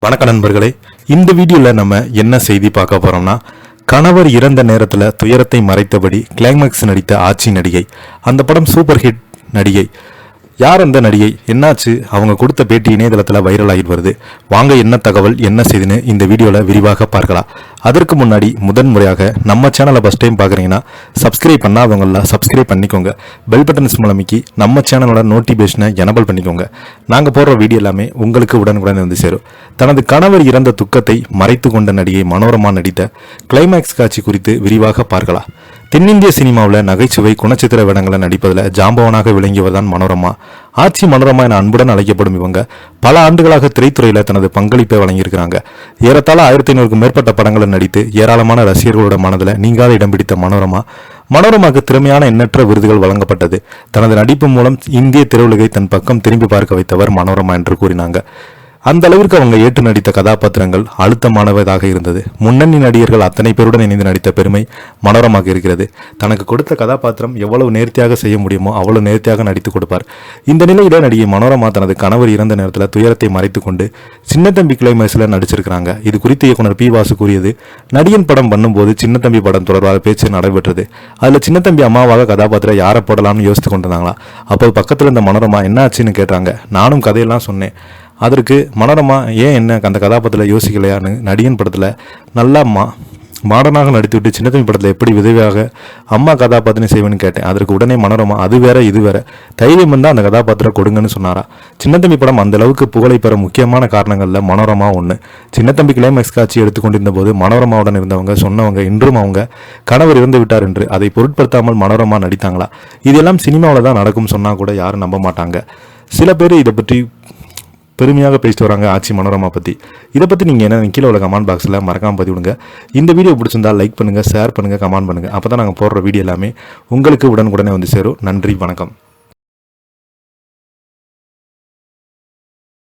வணக்க நண்பர்களே, இந்த வீடியோவில் நம்ம என்ன செய்தி பார்க்க போறோம்னா, கணவர் இறந்த நேரத்தில் துயரத்தை மறைத்தபடி கிளைமேக்ஸ் நடித்த ஆச்சி நடிகை. அந்த படம் சூப்பர் ஹிட் நடிகை. யார் அந்த நடிகை, என்னாச்சு, அவங்க கொடுத்த பேட்டி இணையதளத்தில் வைரல் ஆகிட்டு வருது. வாங்க என்ன தகவல் என்ன செய்துன்னு இந்த வீடியோவில் விரிவாக பார்க்கலாம். அதற்கு முன்னாடி முதன்முறையாக நம்ம சேனலை ஃபஸ்ட் டைம் பார்க்குறீங்கன்னா சப்ஸ்கிரைப் பண்ணாதவங்கள சப்ஸ்கிரைப் பண்ணிக்கோங்க. பெல் பட்டன்ஸ் மூலமிக்கி நம்ம சேனலோட நோட்டிஃபிகேஷனை எனபிள் பண்ணிக்கோங்க. நாங்கள் போடுற வீடியோ எல்லாமே உங்களுக்கு உடனுக்குடன் வந்து சேரும். தனது கணவர் இறந்த துக்கத்தை மறைத்து கொண்ட நடிகை மனோரமா நடித்த கிளைமேக்ஸ் காட்சி குறித்து விரிவாக பார்க்கலாம். தென்னிந்திய சினிமாவில் நகைச்சுவை குணச்சித்திர வேடங்களை நடிப்பதில் ஜாம்பவனாக விளங்கியவர் தான் மனோரமா. ஆச்சி மனோரமா என அன்புடன் அழைக்கப்படும் இவங்க பல ஆண்டுகளாக திரைத்துறையில் தனது பங்களிப்பை வழங்கியிருக்கிறாங்க. ஏறத்தாழ 1500க்கும் மேற்பட்ட படங்களை நடித்து ஏராளமான ரசிகர்களோட மனதில் நீங்காத இடம் பிடித்த மனோரமாவுக்கு திறமையான எண்ணற்ற விருதுகள் வழங்கப்பட்டது. தனது நடிப்பு மூலம் இந்திய திரையுலகை தன் பக்கம் திரும்பி பார்க்க வைத்தவர் மனோரமா என்று கூறினாங்க. அந்த அளவிற்கு அவங்க ஏற்று நடித்த கதாபாத்திரங்கள் அழுத்தமானவதாக இருந்தது. முன்னணி நடிகர்கள் அத்தனை பேருடன் இணைந்து நடித்த பெருமை மனோரமாக இருக்கிறது. தனக்கு கொடுத்த கதாபாத்திரம் எவ்வளவு நேர்த்தியாக செய்ய முடியுமோ அவ்வளவு நேர்த்தியாக நடித்து கொடுப்பார். இந்த நிலையில நடிகை மனோரமா தனது கணவர் இறந்த நேரத்தில் துயரத்தை மறைத்து கொண்டு சின்னத்தம்பி கிளைமேக்ஸ்ல நடிச்சிருக்கிறாங்க. இது குறித்து இயக்குனர் பி. வாசு கூறியது, நடிகன் படம் பண்ணும்போது சின்னத்தம்பி படம் தொடர்பாக பேச்சு நடைபெற்றது. அதுல சின்னத்தம்பி அம்மாவாக கதாபாத்திரம் யாரை போடலாம்னு யோசித்து கொண்டிருந்தாங்களா. அப்போது பக்கத்தில் இருந்த மனோரமா என்ன ஆச்சுன்னு கேட்டாங்க. நானும் கதையெல்லாம் சொன்னேன். அதற்கு மனோரமா, ஏன் என்ன அந்த கதாபாத்திரத்தில் யோசிக்கலையான்னு நடிகன் படத்தில் நல்லா மாடர்னாக நடித்துவிட்டு சின்னத்தம்பி படத்தில் எப்படி விதவியாக அம்மா கதாபாத்திரம் செய்வேன்னு கேட்டேன். அதற்கு உடனே மனோரமா, அது வேற இது வேற, தைரியம் இருந்தால் அந்த கதாபாத்திரம் கொடுங்கன்னு சொன்னாரா. சின்னத்தம்பி படம் அந்த அளவுக்கு புகழை பெற முக்கியமான காரணங்களில் மனோரமா ஒன்று. சின்னத்தம்பி கிளைமேக்ஸ் காட்சி எடுத்துக்கொண்டிருந்த போது மனோரமாவுடன் இருந்தவங்க சொன்னவங்க இன்றும் அவங்க கணவர் இறந்து விட்டார் என்று அதை பொருட்படுத்தாமல் மனோரமா நடித்தாங்களா. இதெல்லாம் சினிமாவில் தான் நடக்கும் சொன்னால் கூட யாரும் நம்ப மாட்டாங்க. சில பேர் இதை பற்றி பெருமையாக பேசிட்டு வராங்க ஆச்சி மனோரமா பற்றி. இதை பற்றி நீங்கள் என்ன கீழே உள்ள கமெண்ட் பாக்ஸில் மறக்காமல் பதிவு விடுங்க. இந்த வீடியோ பிடிச்சிருந்தால் லைக் பண்ணுங்கள், ஷேர் பண்ணுங்கள், கமெண்ட் பண்ணுங்கள். அப்போ தான் நாங்கள் போடுற வீடியோ எல்லாமே உங்களுக்கு உடனுக்குடனே வந்து சேரும். நன்றி, வணக்கம்.